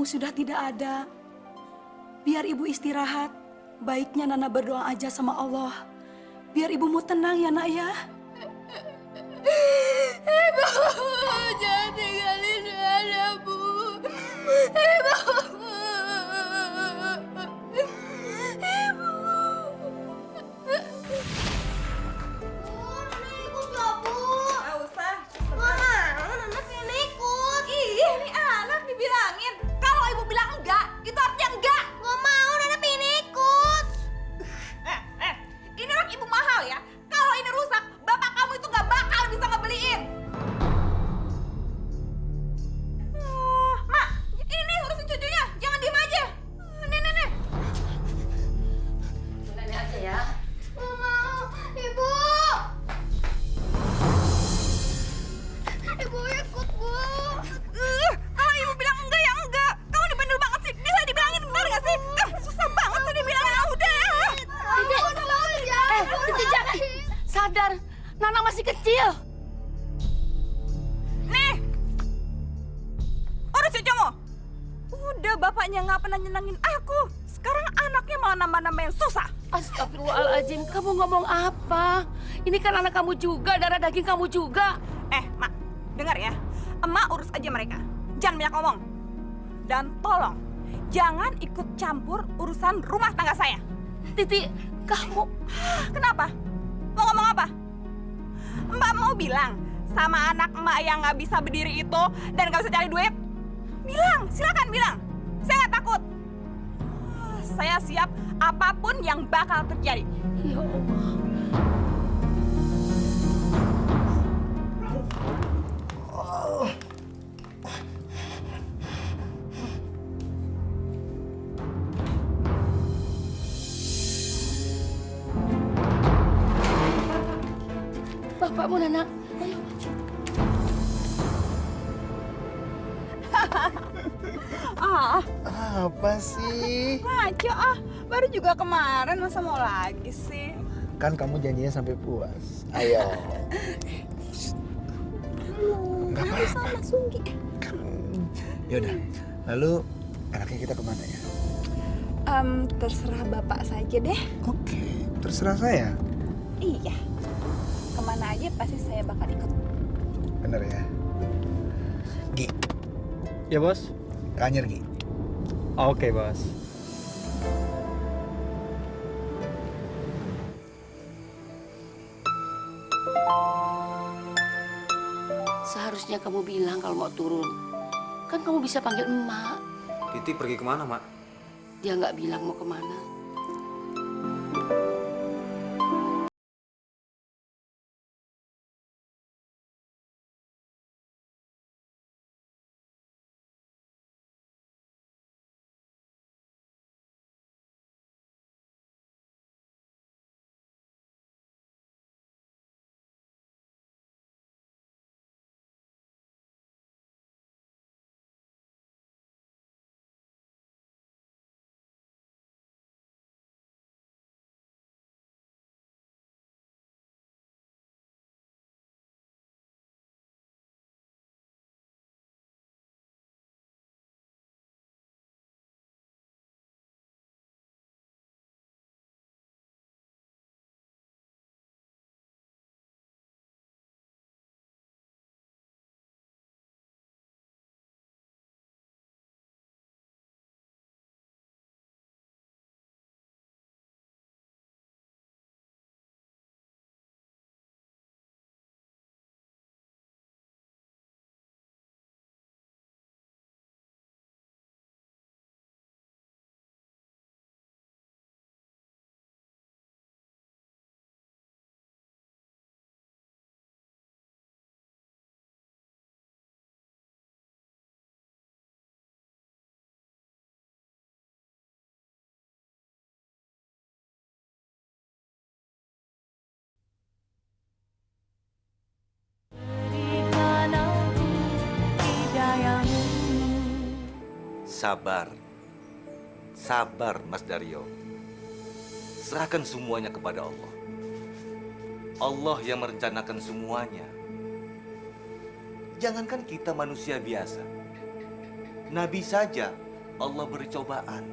sudah tidak ada. Biar ibu istirahat. Baiknya Nana berdoa aja sama Allah. Biar ibumu tenang ya nak ya. Ibu, jangan tinggalin Nana, Bu. Ibu. Ibu. Ikut gak, Bu? Nggak usah. Nana pengen ikut. Ih, ini anak dibilangin. Kalau ibu bilang enggak, itu artinya enggak. Gak mau, Nana pengen ikut. Ini rak ibu mahal ya. Kalau ini rusak, bapak kamu itu nggak bakal bisa ngebeliin. Mak, ini nih urusin cucunya. Jangan diem aja. Nih. Ini aja ya. Gak mau, Ibu. Ibu ikut, Bu. Kalau ibu bilang enggak ya enggak. Kamu nih bener banget sih. Bisa dibilangin benar nggak sih? Susah banget sih dibilangin. Ah, udah ya. Titi jangan. Sadar, Nana masih kecil. Nih. Urus cucumu. Udah bapaknya nggak pernah nyenengin aku. Sekarang anaknya malah nambah-nambahin susah. Astagfirullahaladzim, kamu ngomong apa? Ini kan anak kamu juga, darah daging kamu juga. Mak, dengar ya. Emak urus aja mereka. Jangan banyak ngomong. Dan tolong, jangan ikut campur urusan rumah tangga saya. Titi, kamu... Kenapa? Mau ngomong apa? Mbak mau bilang sama anak emak yang nggak bisa berdiri itu dan nggak bisa cari duit? Bilang, silakan bilang. Saya nggak takut. Saya siap apapun yang bakal terjadi. Ya Allah. Bapakmu, Nana. Ayo. Apa sih? Ngaco baru juga kemarin masa mau lagi sih? Kan kamu janjinya sampai puas. Ayo. Nggak apa-apa. Yaudah, lalu enaknya kita kemana ya? Terserah bapak saja deh. Oke, terserah saya. Iya, kemana aja pasti saya bakal ikut. Bener ya? Gi, Ya bos. Kanyer Gi. Oke bos. Seharusnya kamu bilang kalau mau turun. Kan kamu bisa panggil emak. Titi pergi kemana, Mak? Dia nggak bilang mau kemana. Sabar. Sabar, Mas Daryo. Serahkan semuanya kepada Allah. Allah yang merencanakan semuanya. Jangankan kita manusia biasa. Nabi saja Allah beri cobaan.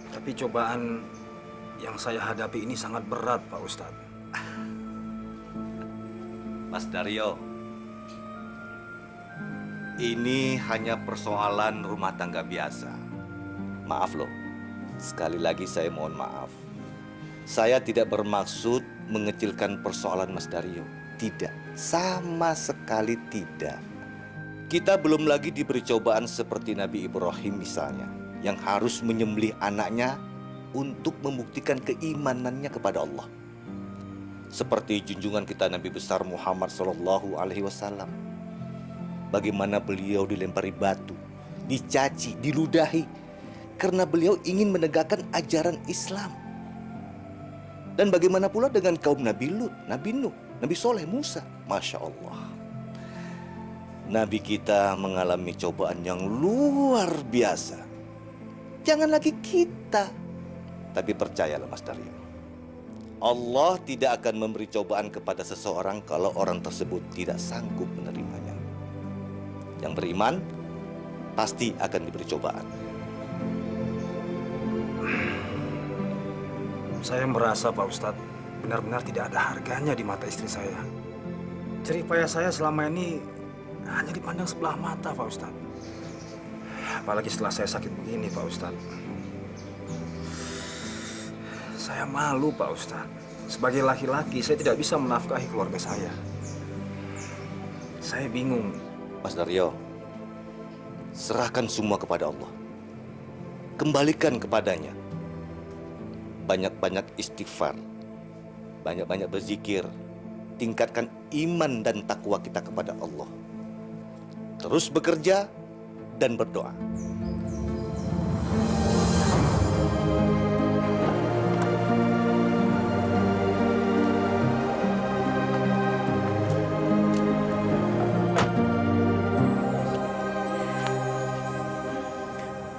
Tapi cobaan yang saya hadapi ini sangat berat, Pak Ustadz. Mas Daryo, ini hanya persoalan rumah tangga biasa. Maaf loh, sekali lagi saya mohon maaf. Saya tidak bermaksud mengecilkan persoalan Mas Daryo. Tidak, sama sekali tidak. Kita belum lagi diberi cobaan seperti Nabi Ibrahim misalnya, yang harus menyembelih anaknya untuk membuktikan keimanannya kepada Allah. Seperti junjungan kita Nabi besar Muhammad SAW. Bagaimana beliau dilempari batu, dicaci, diludahi, karena beliau ingin menegakkan ajaran Islam. Dan bagaimana pula dengan kaum Nabi Lut, Nabi Nuh, Nabi Soleh, Musa. Masya Allah. Nabi kita mengalami cobaan yang luar biasa. Jangan lagi kita. Tapi percayalah Mas Daryo, Allah tidak akan memberi cobaan kepada seseorang kalau orang tersebut tidak sanggup menerimanya. Yang beriman pasti akan diberi cobaan. Saya merasa Pak Ustadz benar-benar tidak ada harganya di mata istri saya. Jerih payah saya selama ini hanya dipandang sebelah mata, Pak Ustadz. Apalagi setelah saya sakit begini, Pak Ustadz. Saya malu, Pak Ustadz. Sebagai laki-laki, saya tidak bisa menafkahi keluarga saya. Saya bingung. Mas Daryo, serahkan semua kepada Allah. Kembalikan kepadanya. Banyak-banyak istighfar, banyak-banyak berzikir, tingkatkan iman dan takwa kita kepada Allah. Terus bekerja dan berdoa.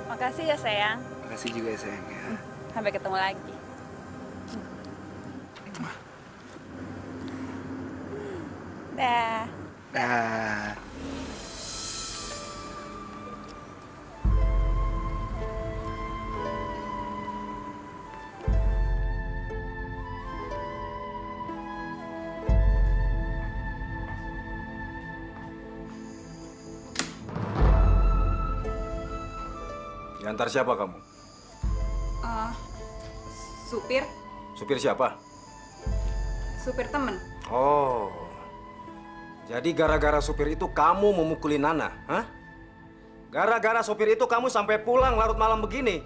Makasih ya sayang. Makasih juga ya sayang ya. Sampai ketemu lagi. Dah. Dah. Diantar siapa kamu? Supir, Supir siapa? supir temen. Oh, jadi gara-gara supir itu kamu memukuli Nana, hah? Gara-gara supir itu kamu sampai pulang larut malam begini.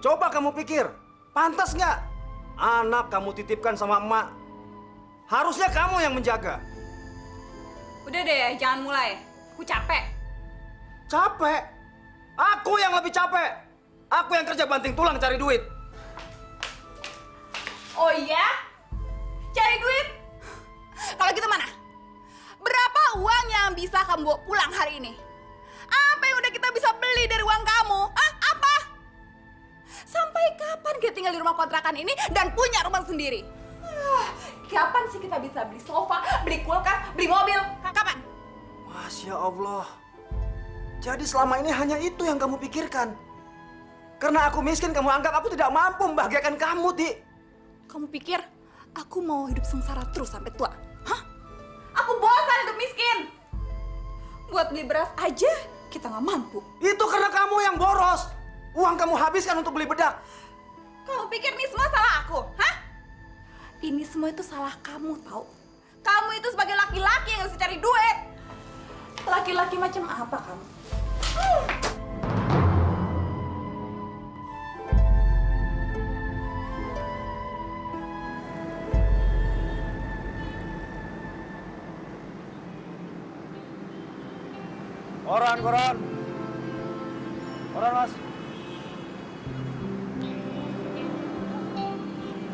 Coba kamu pikir, pantas nggak anak kamu titipkan sama emak? Harusnya kamu yang menjaga. Udah deh, jangan mulai. Aku capek. Capek? Aku yang lebih capek. Aku yang kerja banting tulang cari duit. Oh iya? Cari duit? Kalau gitu mana? Berapa uang yang bisa kamu bawa pulang hari ini? Apa yang udah kita bisa beli dari uang kamu? Ah, apa? Sampai kapan kita tinggal di rumah kontrakan ini dan punya rumah sendiri? Kapan sih kita bisa beli sofa, beli kulkas, beli mobil? Kapan? Masya Allah. Jadi selama ini hanya itu yang kamu pikirkan. Karena aku miskin, kamu anggap aku tidak mampu membahagiakan kamu, Di. Kamu pikir aku mau hidup sengsara terus sampai tua? Hah? Aku bosan hidup miskin. Buat beli beras aja kita nggak mampu. Itu karena kamu yang boros. Uang kamu habiskan untuk beli bedak. Kamu pikir ini semua salah aku? Hah? Ini semua itu salah kamu, tahu? Kamu itu sebagai laki-laki yang harus cari duit. Laki-laki macam apa kamu? Koran, koran. Koran, Mas.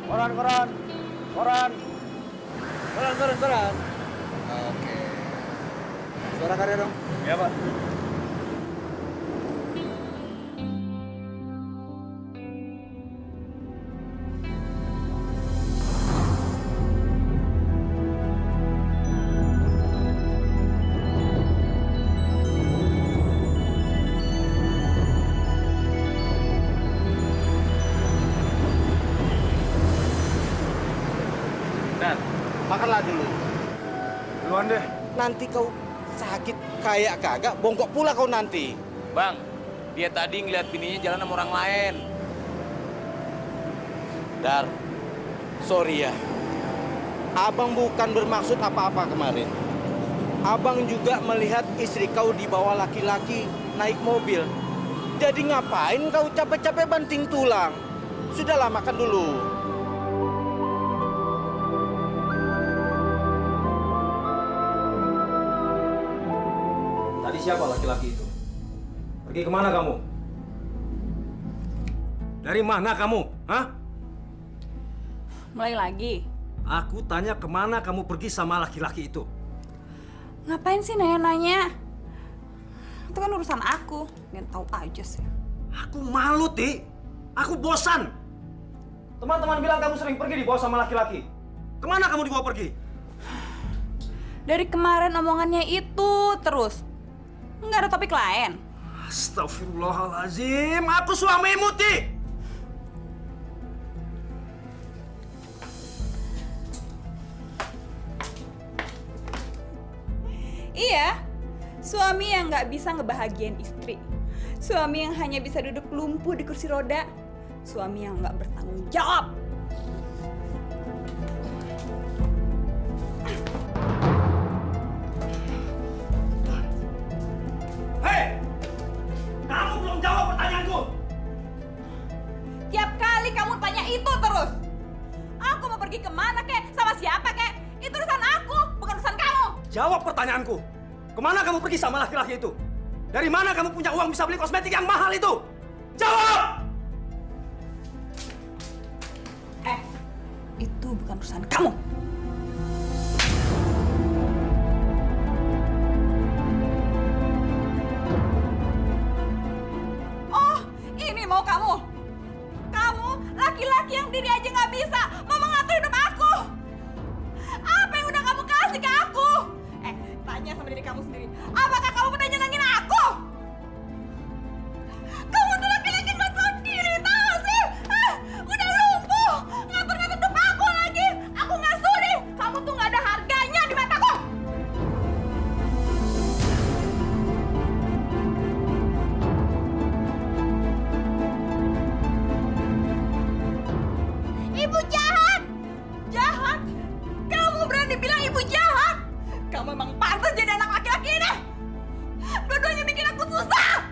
Koran, koran. Koran. Koran. Oke. Suara karya dong. Ya, Pak. sabarlah dulu. Duluan deh. Nanti kau sakit kayak kagak, bongkok pula kau nanti. Bang, dia tadi ngeliat bininya jalan sama orang lain. Dar, sorry ya. Abang bukan bermaksud apa-apa kemarin. Abang juga melihat istri kau dibawa laki-laki naik mobil. Jadi ngapain kau capek-capek banting tulang? Sudahlah, makan dulu. Tadi siapa laki-laki itu? Pergi kemana kamu? Dari mana kamu? Hah? Mulai lagi. Aku tanya kemana kamu pergi sama laki-laki itu? Ngapain sih nanya-nanya? Itu kan urusan aku. Nggak tahu aja sih. Aku malu, Ti. Aku bosan. Teman-teman bilang kamu sering pergi dibawa sama laki-laki. Kemana kamu dibawa pergi? Dari kemarin omongannya itu terus. Nggak ada topik lain. Astagfirullahaladzim. Aku suamimu, Ti. Iya, suami yang nggak bisa ngebahagiain istri. Suami yang hanya bisa duduk lumpuh di kursi roda. Suami yang nggak bertanggung jawab. Hei! Kamu belum jawab pertanyaanku. Tiap kali kamu tanya itu terus. Aku mau pergi kemana kek? Sama siapa kek? Itu urusan aku, bukan urusan kamu. Jawab pertanyaanku. Kemana kamu pergi sama laki-laki itu? Dari mana kamu punya uang bisa beli kosmetik yang mahal itu? Jawab! Itu bukan urusan kamu. Oh, ini mau kamu. Kamu laki-laki yang diri aja nggak bisa, mau mengatur hidup aku. Apa yang udah kamu kasih ke aku? Tanya sama diri kamu sendiri. Apakah kamu pernah nyenengin aku? Kamu tuh laki-laki nggak tahu diri, tahu sih? Udah lumpuh, ngatur-ngatur hidup aku lagi. Aku nggak sudi. Kamu tuh nggak ada harganya di mataku. Ibu jahat! Jahat? Kamu berani bilang ibu jahat? Kamu emang pantas jadi anak laki-laki ini! Dua-duanya bikin aku susah!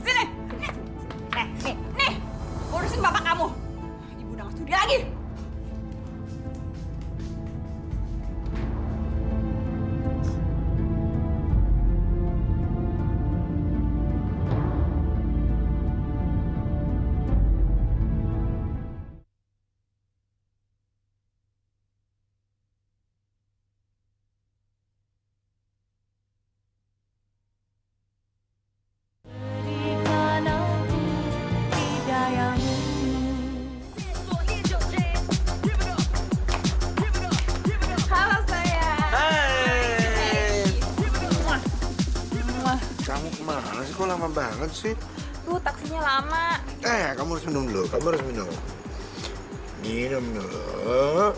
Sini! Nih! Urusin bapak kamu! Ibu udah gak sudi lagi! Halo sayang! Kamu kemana sih? Kok lama banget sih? Tuh taksinya lama. Kamu harus minum dulu. Kamu harus minum. Minum dulu.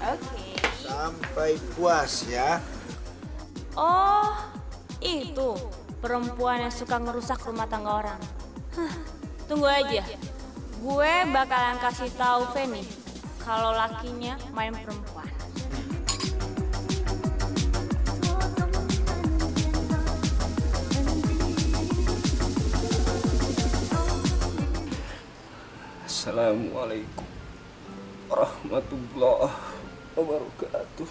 Oke. Sampai puas ya. Oh, itu perempuan yang suka ngerusak rumah tangga orang. Tunggu aja. Gue bakalan kasih tahu Feni kalau lakinya main perempuan. Assalamualaikum warahmatullahi wabarakatuh.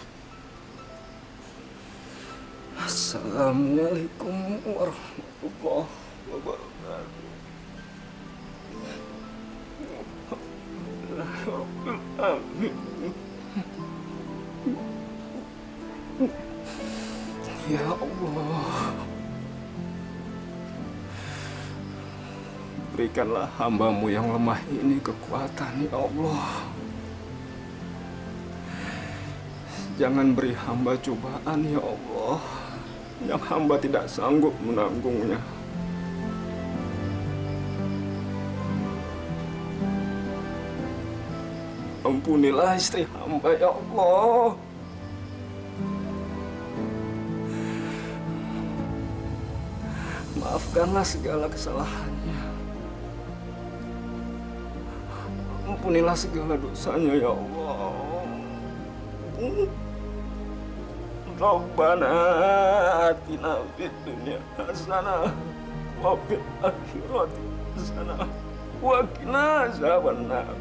Assalamualaikum warahmatullahi wabarakatuh. Ya Allah, berikanlah hamba-Mu yang lemah ini kekuatan, ya Allah. Jangan beri hamba cobaan, ya Allah, yang hamba tidak sanggup menanggungnya. Ampunilah istri hamba, ya Allah. Maafkanlah segala kesalahannya. Ampunilah segala dosanya, ya Allah. Rabbana atina fid dunya hasanah wa fil akhirati hasanah wa qina azabannar.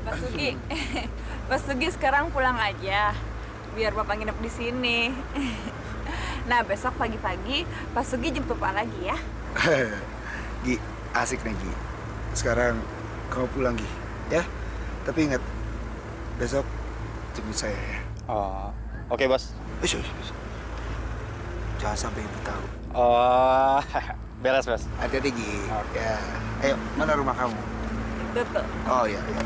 Pak Sugi, Pak Sugi sekarang pulang aja, biar Bapak nginep di sini. Nah, besok pagi-pagi Pak Sugi jemput Bapak lagi ya. Gi, asik nih Gi. Sekarang kamu pulang Gi, ya. Tapi ingat, besok jemput saya ya. Oh, oke bos. Jangan sampai ibu tahu. Oh, beres bos. Hati-hati Gi. Ya. Ayo, mana rumah kamu? Tuh. Oh iya, iya.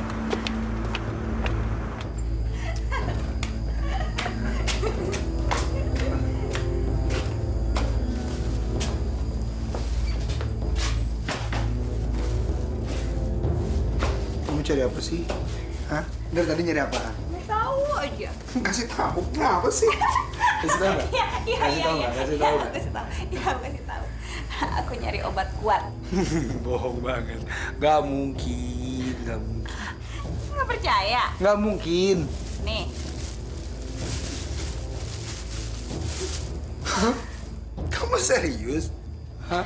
Kamu cari apa sih? Hah? Dari tadi nyari apaan? Tahu aja. Kasih tahu. Kenapa sih? Kasih tahu nggak? Kasih tahu nggak? Kasih tahu nggak? Kasih tahu. Iya, kasih tahu. Aku nyari obat kuat. Bohong banget. Nggak mungkin. Nggak mungkin. Nggak percaya? Nggak mungkin. Nih. Kamu serius? Hah?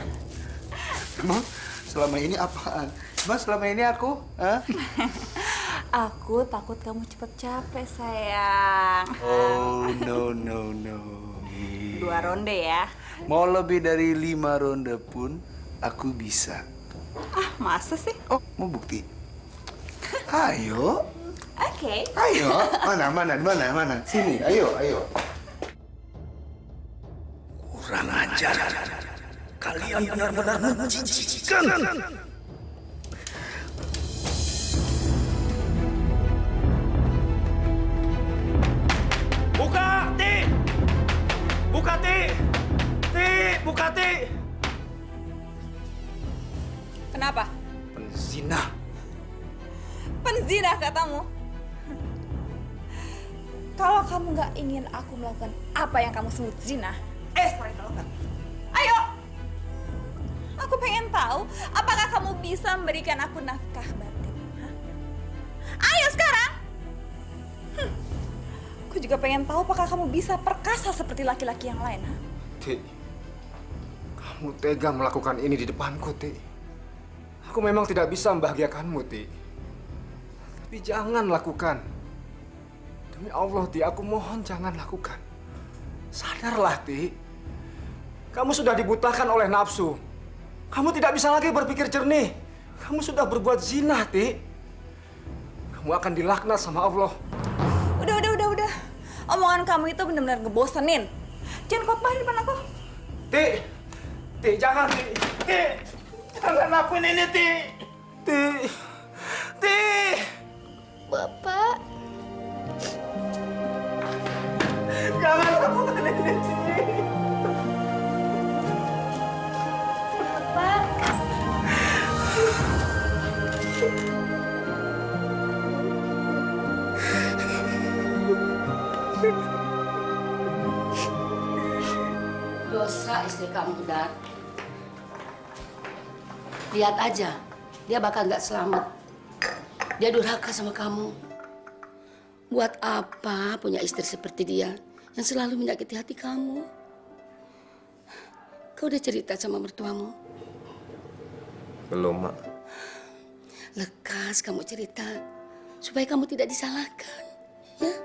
Emang selama ini apaan? Emang selama ini aku? Hah? Aku takut kamu cepet capek, sayang. Oh, no. 2 ronde ya. Mau lebih dari 5 ronde pun aku bisa. Ah, masa sih? Oh, mau bukti? Ayo. Oke. Ayo. Mana? Sini, ayo. Kurang ajar. Kalian benar-benar menjijikkan. Buka, Ti! Buka, Ti! Ti, buka, Ti! Kenapa? Penzina. Penzina katamu? Kalau kamu nggak ingin aku melakukan apa yang kamu sebut zina, sorry kalau nggak. Ayo! Aku pengen tahu, apakah kamu bisa memberikan aku nafkah batin? Hah? Ayo sekarang! Aku juga pengen tahu apakah kamu bisa perkasa seperti laki-laki yang lain. Hah? Ti, kamu tega melakukan ini di depanku, Ti. Aku memang tidak bisa membahagiakanmu, Ti. Tapi jangan lakukan. Demi Allah, Ti, aku mohon jangan lakukan. Sadarlah, Ti. Kamu sudah dibutakan oleh nafsu. Kamu tidak bisa lagi berpikir jernih. Kamu sudah berbuat zina, Ti. Kamu akan dilaknat sama Allah. Udah. Omongan kamu itu benar-benar ngebosenin. Jangan khotbah di depan aku. Ti, jangan, Ti. Jangan lakuin ini, Ti. Ti. Bapak. Jangan lakukan ini, Ti. Bapak. Dosa istri kamu, Dad. Lihat aja, dia bakal nggak selamat. Dia durhaka sama kamu. Buat apa punya istri seperti dia yang selalu menyakiti hati kamu? Kau udah cerita sama mertuamu? Belum, Mak. Lekas kamu cerita supaya kamu tidak disalahkan, ya?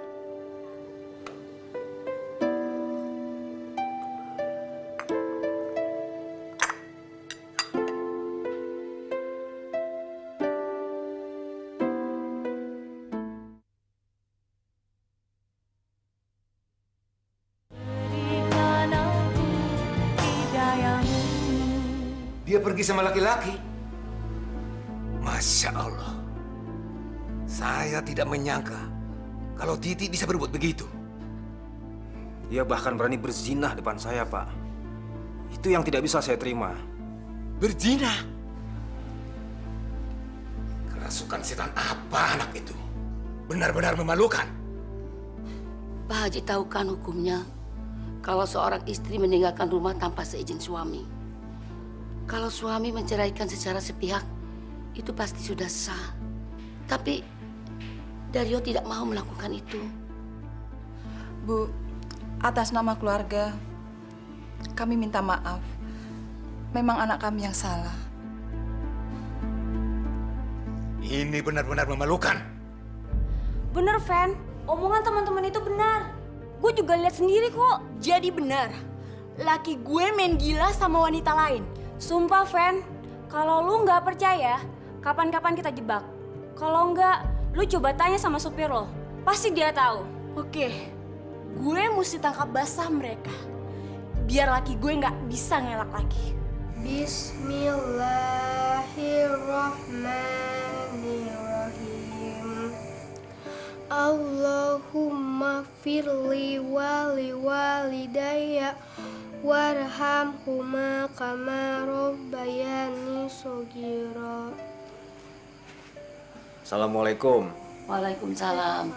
pergi sama laki-laki. Masya Allah. Saya tidak menyangka kalau Titi bisa berbuat begitu. Dia bahkan berani berzina depan saya, Pak. Itu yang tidak bisa saya terima. Berzina? Kerasukan setan apa anak itu? Benar-benar memalukan. Pak Haji tahu kan hukumnya kalau seorang istri meninggalkan rumah tanpa seizin suami. Kalau suami menceraikan secara sepihak, itu pasti sudah sah. Tapi Dario tidak mau melakukan itu. Bu, atas nama keluarga, kami minta maaf. Memang anak kami yang salah. Ini benar-benar memalukan. Bener, Fen. Omongan teman-teman itu benar. Gue juga lihat sendiri kok. Jadi benar. Laki gue main gila sama wanita lain. Sumpah, Fen. Kalau lu nggak percaya, kapan-kapan kita jebak. Kalau nggak, lu coba tanya sama supir lo. Pasti dia tahu. Oke, gue mesti tangkap basah mereka. Biar laki gue nggak bisa ngelak lagi. Bismillahirrahmanirrahim. Allahumma firli wali walidayya warhamhuma kama rabbayani shaghira. Assalamualaikum. Waalaikumsalam.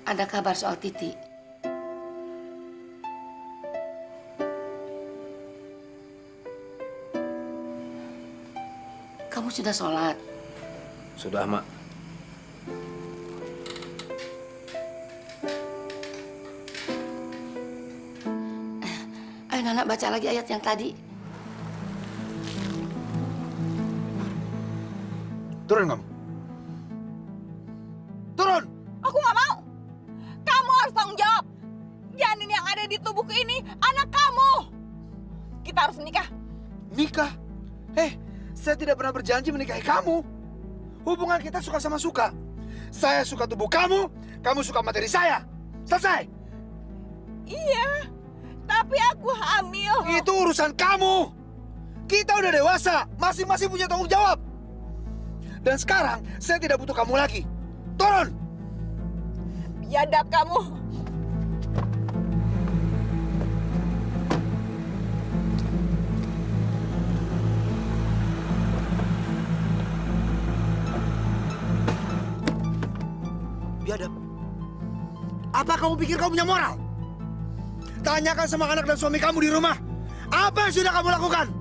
Ada kabar soal Titi? Kamu sudah sholat? Sudah, Mak. Ayo Nana baca lagi ayat yang tadi. Turun kamu. Turun! Aku nggak mau. Kamu harus tanggung jawab. Janin yang ada di tubuhku ini anak kamu. Kita harus menikah. Nikah? Saya tidak pernah berjanji menikahi kamu. Hubungan kita suka sama suka. Saya suka tubuh kamu, kamu suka materi saya. Selesai. Iya, tapi aku hamil. Itu urusan kamu. Kita udah dewasa, masing-masing punya tanggung jawab. Dan sekarang saya tidak butuh kamu lagi. Turun! Biadab kamu. Biadab. Apa kamu pikir kamu punya moral? Tanyakan sama anak dan suami kamu di rumah. Apa yang sudah kamu lakukan?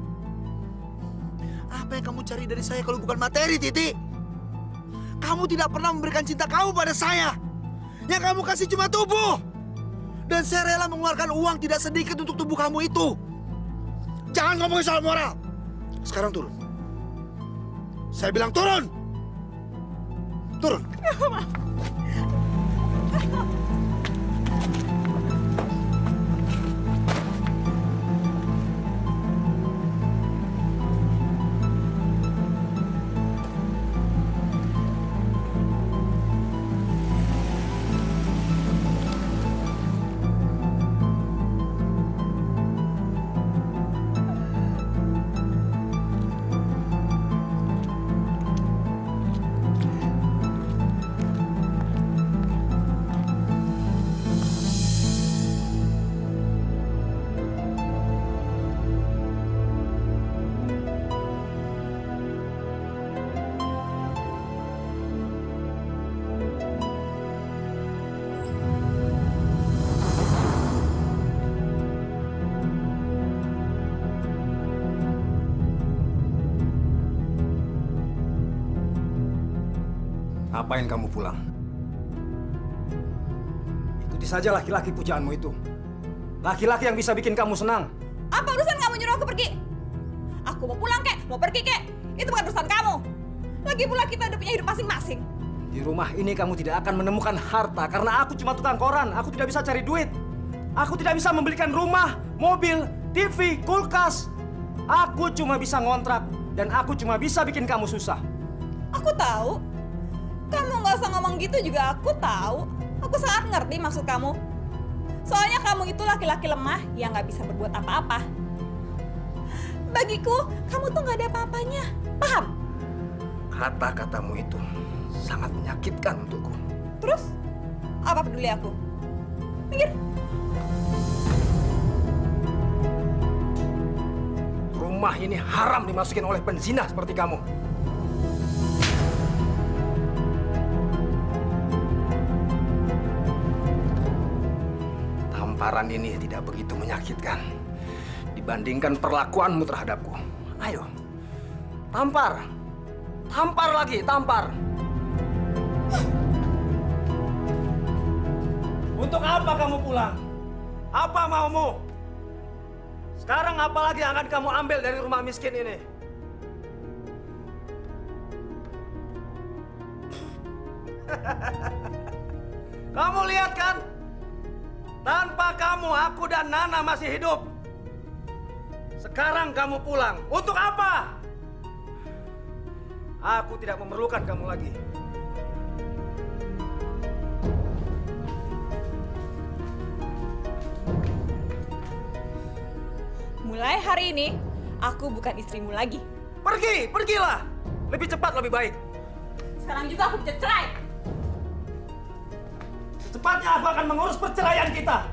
Apa yang kamu cari dari saya kalau bukan materi, Titi? Kamu tidak pernah memberikan cinta kamu pada saya. Yang kamu kasih cuma tubuh. Dan saya rela mengeluarkan uang tidak sedikit untuk tubuh kamu itu. Jangan ngomongin soal moral. Sekarang turun. Saya bilang turun. Turun. Ngapain kamu pulang? Ikuti saja laki-laki pujaanmu itu. Laki-laki yang bisa bikin kamu senang. Apa urusan kamu nyuruh aku pergi? Aku mau pulang kek, mau pergi kek. Itu bukan urusan kamu. Lagi pula kita udah punya hidup masing-masing. Di rumah ini kamu tidak akan menemukan harta karena aku cuma tukang koran. Aku tidak bisa cari duit. Aku tidak bisa membelikan rumah, mobil, TV, kulkas. Aku cuma bisa ngontrak dan aku cuma bisa bikin kamu susah. Aku tahu. Kamu nggak usah ngomong gitu juga aku tahu. Aku sangat ngerti maksud kamu. Soalnya kamu itu laki-laki lemah yang nggak bisa berbuat apa-apa. Bagiku, kamu tuh gak ada apa-apanya. Paham? Kata-katamu itu sangat menyakitkan untukku. Terus, apa peduli aku? Minggir. Rumah ini haram dimasukin oleh penzina seperti kamu. Tamparan ini tidak begitu menyakitkan dibandingkan perlakuanmu terhadapku. Ayo, tampar. Tampar lagi, tampar. Untuk apa kamu pulang? Apa maumu? Sekarang apa lagi yang akan kamu ambil dari rumah miskin ini? Kamu lihat kan? Tanpa kamu, aku dan Nana masih hidup. Sekarang kamu pulang. Untuk apa? Aku tidak memerlukan kamu lagi. Mulai hari ini, aku bukan istrimu lagi. Pergi, pergilah. Lebih cepat, lebih baik. Sekarang juga aku bisa cerai. Secepatnya aku akan mengurus perceraian kita.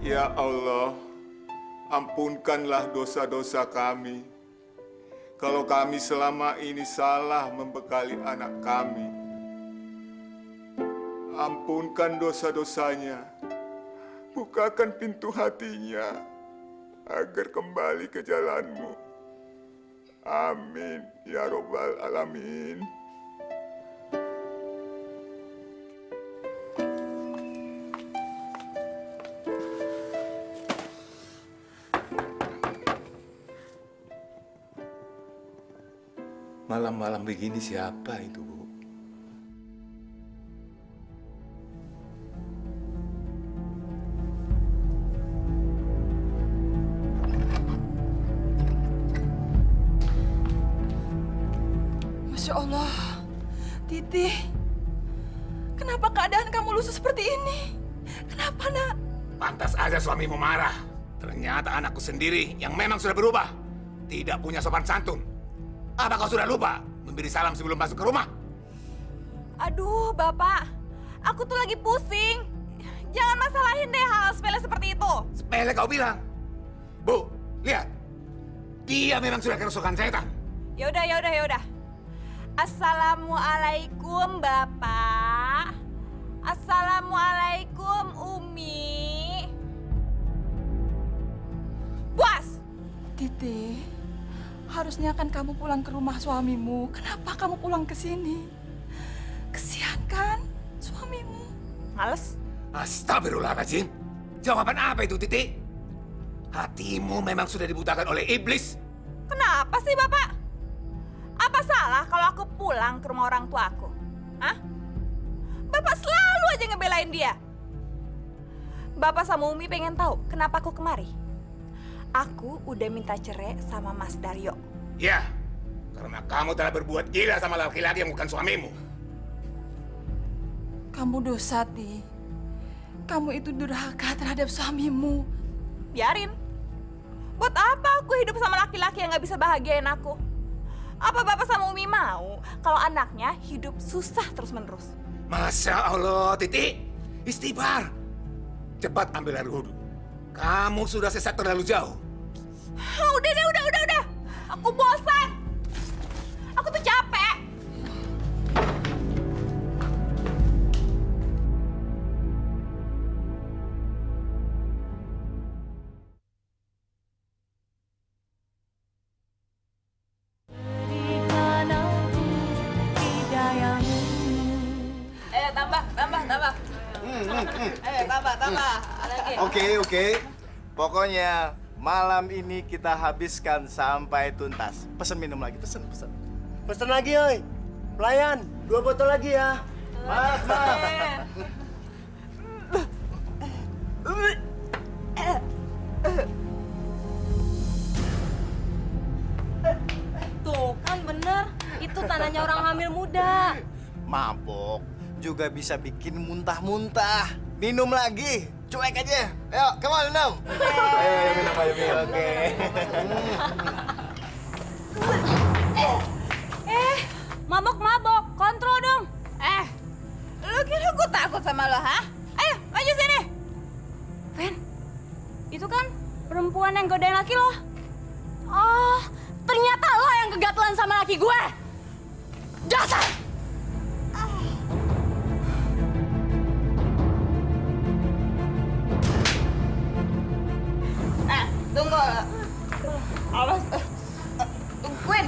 Ya Allah, ampunkanlah dosa-dosa kami. Kalau kami selama ini salah membekali anak kami, ampunkan dosa-dosanya. Bukakan pintu hatinya agar kembali ke jalan-Mu. Amin ya Rabbal Alamin. Malam-malam begini siapa itu, Bu? Masya Allah, Titi. Kenapa keadaan kamu lusuh seperti ini? Kenapa, Nak? Pantas aja suamimu marah. Ternyata anakku sendiri yang memang sudah berubah. Tidak punya sopan santun. Apa kau sudah lupa memberi salam sebelum masuk ke rumah? Aduh, Bapak. Aku tuh lagi pusing. Jangan masalahin deh hal sepele seperti itu. Sepele kau bilang. Bu, lihat. Dia memang sudah kerasukan setan. Yaudah. Assalamualaikum, Bapak. Assalamualaikum, Umi. Puas! Titi, harusnya kan kamu pulang ke rumah suamimu. Kenapa kamu pulang ke sini? Kesian kan suamimu? Males. Astagfirullahaladzim. Jawaban apa itu, Titi? Hatimu memang sudah dibutakan oleh iblis. Kenapa sih, Bapak? Apa salah kalau aku pulang ke rumah orang tua aku? Hah? Bapak selalu aja ngebelain dia. Bapak sama Umi pengen tahu kenapa aku kemari. Aku udah minta cerai sama Mas Daryo. Ya, karena kamu telah berbuat gila sama laki-laki yang bukan suamimu. Kamu dosa, Ti. Kamu itu durhaka terhadap suamimu. Biarin. Buat apa aku hidup sama laki-laki yang gak bisa bahagiain aku? Apa Bapak sama Umi mau kalau anaknya hidup susah terus-menerus? Masya Allah, Titi. Istighfar. Cepat ambil air wudhu. Kamu sudah sesat terlalu jauh. Udah. Aku bosan. Aku tuh capek. Tambah. Tambah. Lagi. Oke. Pokoknya malam ini kita habiskan sampai tuntas. Pesen minum lagi, pesen. Pesen lagi, oi. Pelayan, 2 botol lagi ya. Mas. Tuh kan bener, itu tandanya orang hamil muda. Mabok. juga bisa bikin muntah-muntah. Minum lagi, cuek aja. Ayo, come on, minum. Ayo minum, oke. Mabok-mabok, kontrol dong. Lu kira gue takut sama lo, ha? Ayo, maju sini. Fen, itu kan perempuan yang godain laki lo. Oh, ternyata lo yang kegatelan sama laki gue. Dasar! Tunggu. Awas. Gwen.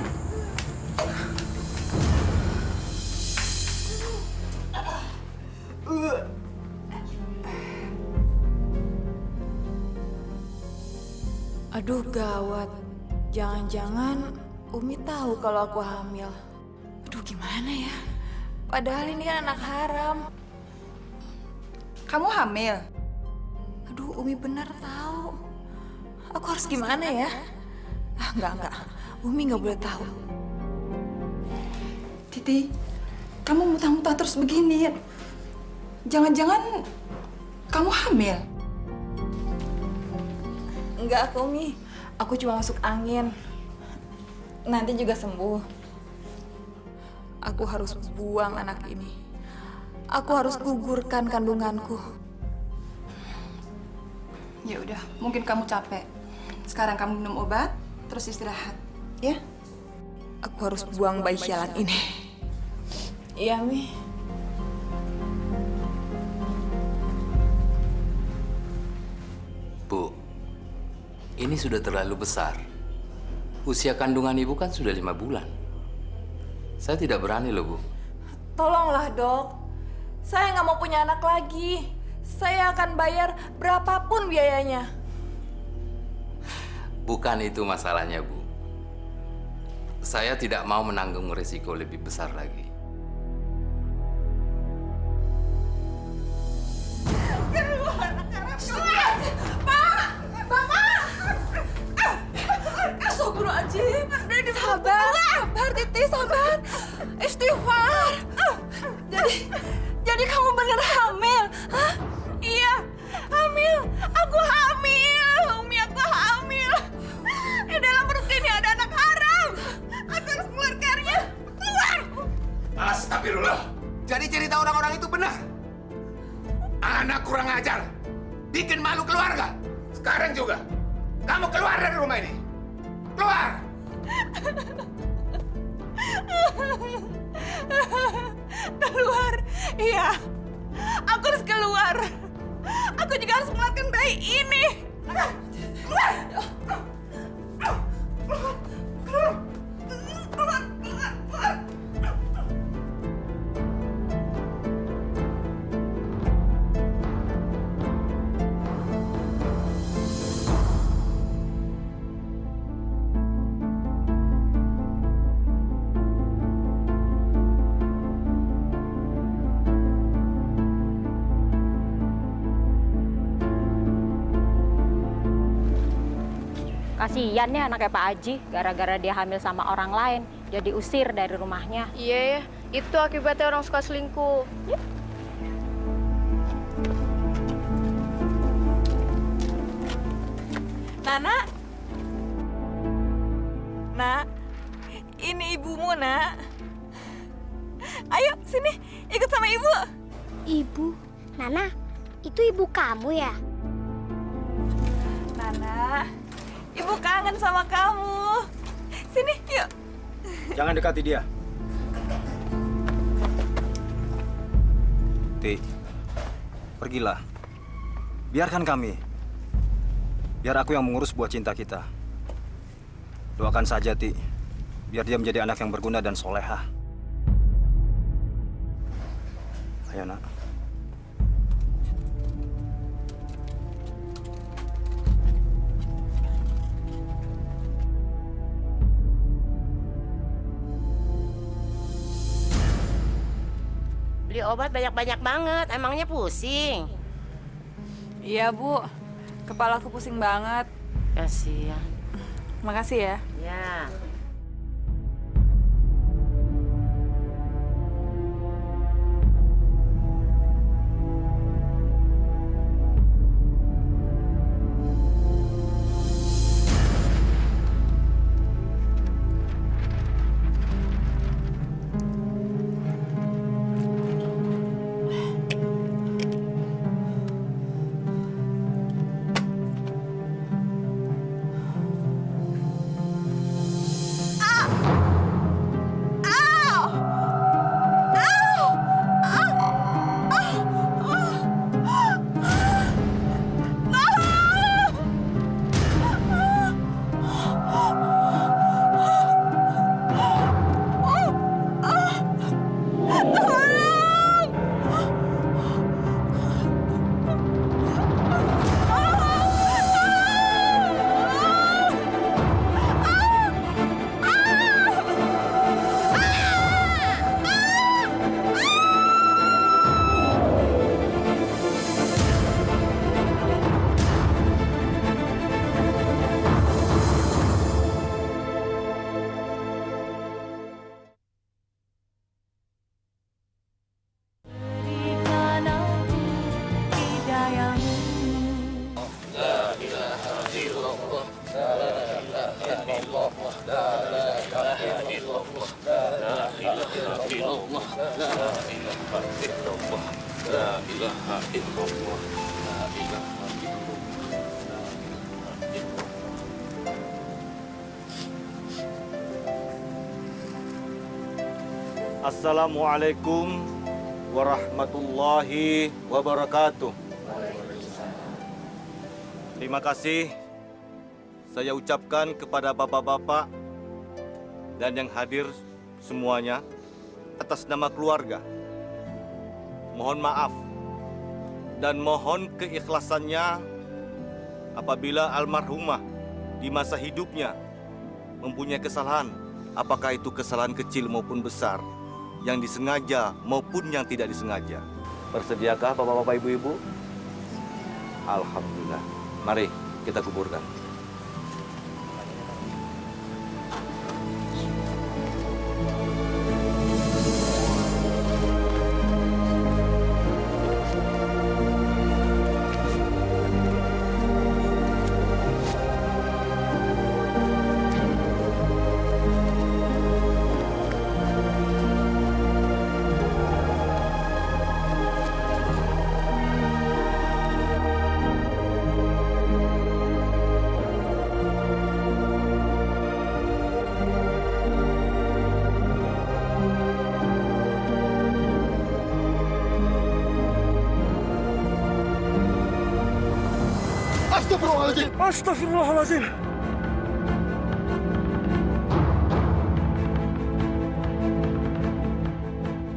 Aduh gawat, jangan-jangan Umi tahu kalau aku hamil. Aduh gimana ya? Padahal ini kan anak haram. Kamu hamil? Aduh Umi benar tahu. Aku harus gimana ya? Enggak. Umi nggak boleh tahu. Titi, kamu muntah-muntah terus begini. Jangan-jangan kamu hamil? Enggak, Umi. Aku cuma masuk angin. Nanti juga sembuh. Aku harus buang anak ini. Aku harus gugurkan kandunganku. Ya udah, mungkin kamu capek. Sekarang kamu minum obat, terus istirahat, ya? Aku harus buang bayi sialan ini. Iya, Mi. Bu, ini sudah terlalu besar. Usia kandungan ibu kan sudah 5 bulan. Saya tidak berani loh, Bu. Tolonglah, Dok. Saya nggak mau punya anak lagi. Saya akan bayar berapapun biayanya. Bukan itu masalahnya, Bu. Saya tidak mau menanggung risiko lebih besar lagi. Astagfirullahaladzim. Sabar, Titi, sabar. Istighfar. Jadi kamu bener hamil? Hah? Iya, hamil. Aku hamil. Umi, aku hamil. Di dalam perut ini ada anak haram. Aku harus mengeluarkannya. Keluar! Astagfirullah. Jadi cerita orang-orang itu benar. Anak kurang ajar. Bikin malu keluarga. Sekarang juga. Kamu keluar dari rumah ini. Keluar! Keluar. Iya. Aku harus keluar. Aku juga harus mengeluarkan bayi ini. Keluar. Keluar. Kasian ya anaknya Pak Haji, gara-gara dia hamil sama orang lain, jadi usir dari rumahnya. Iya ya, itu akibatnya orang suka selingkuh. Nana? Nak, ini ibumu, Nak. Ayo, sini, ikut sama ibu. Ibu, Nana, itu ibu kamu ya? Nana, ibu kangen sama kamu. Sini, yuk. Jangan dekati dia. Ti, pergilah. Biarkan kami. Biar aku yang mengurus buah cinta kita. Doakan saja, Ti. Biar dia menjadi anak yang berguna dan solehah. Ayo, Nak. Beli obat banyak-banyak banget, emangnya pusing? Iya, Bu. Kepalaku pusing banget. Kasihan. Makasih ya. Ya. Assalamualaikum warahmatullahi wabarakatuh. Terima kasih saya ucapkan kepada bapak-bapak dan yang hadir semuanya atas nama keluarga. Mohon maaf dan mohon keikhlasannya apabila almarhumah di masa hidupnya mempunyai kesalahan, apakah itu kesalahan kecil maupun besar, yang disengaja maupun yang tidak disengaja. Bersediakah bapak-bapak, ibu-ibu? Alhamdulillah. Mari kita kuburkan. Astagfirullahaladzim! Astagfirullahaladzim!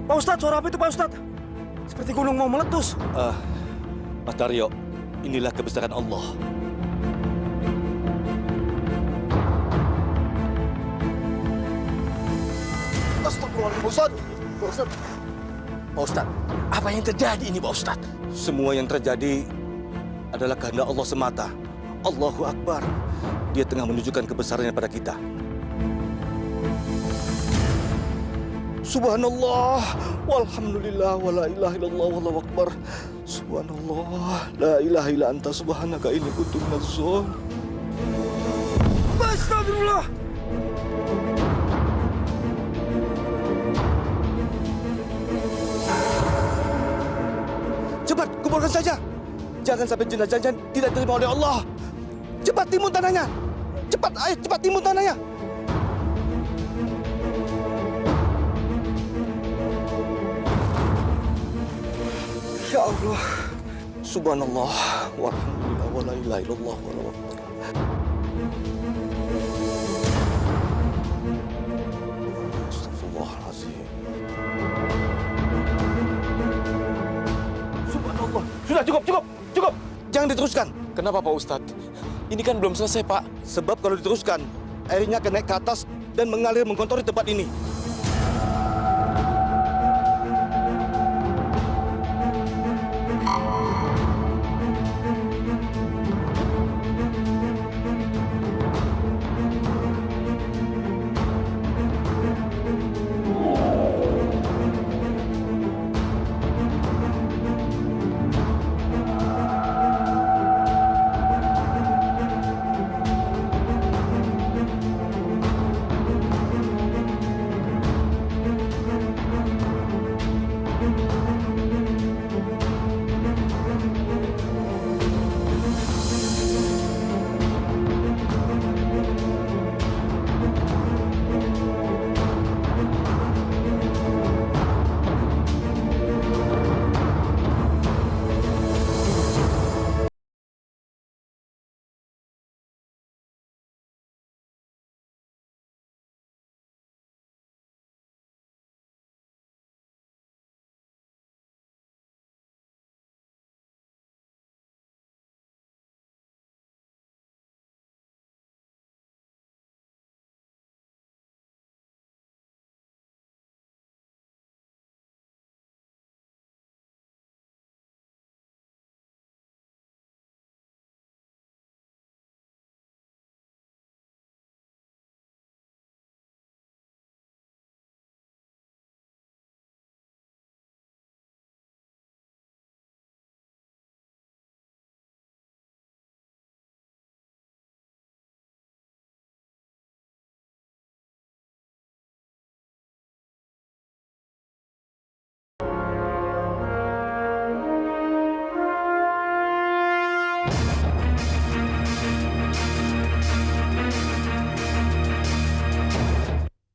Pak Ustadz, suara apa itu Pak Ustadz? Seperti gunung mau meletus. Mas Daryo, inilah kebesaran Allah. Astagfirullahaladzim, Pak Ustadz! Pak Ustadz! Pak Ustadz, apa yang terjadi ini Pak Ustadz? Semua yang terjadi adalah kehendak Allah semata. Allahu Akbar. Dia tengah menunjukkan kebesarannya pada kita. Subhanallah, walhamdulillah, wala ilaha illallah, wallahu akbar. Subhanallah, la ilaha illa anta subhanaka inni kuntu minaz zalimin. Astagfirullah! Cepat, kuburkan saja. Jangan sampai jenazahnya tidak diterima oleh Allah. Cepat timbun tanahnya. Cepat, ayo cepat timbun tanahnya. Ya Allah. Subhanallah. Walhamdulillah. Wa la ilaha illallah. Wallahu akbar. Astagfirullahaladzim. Subhanallah. Sudah cukup. Jangan diteruskan. Kenapa Pak Ustadz? Ini kan belum selesai Pak. Sebab kalau diteruskan, airnya akan naik ke atas dan mengalir mengkontori tempat ini.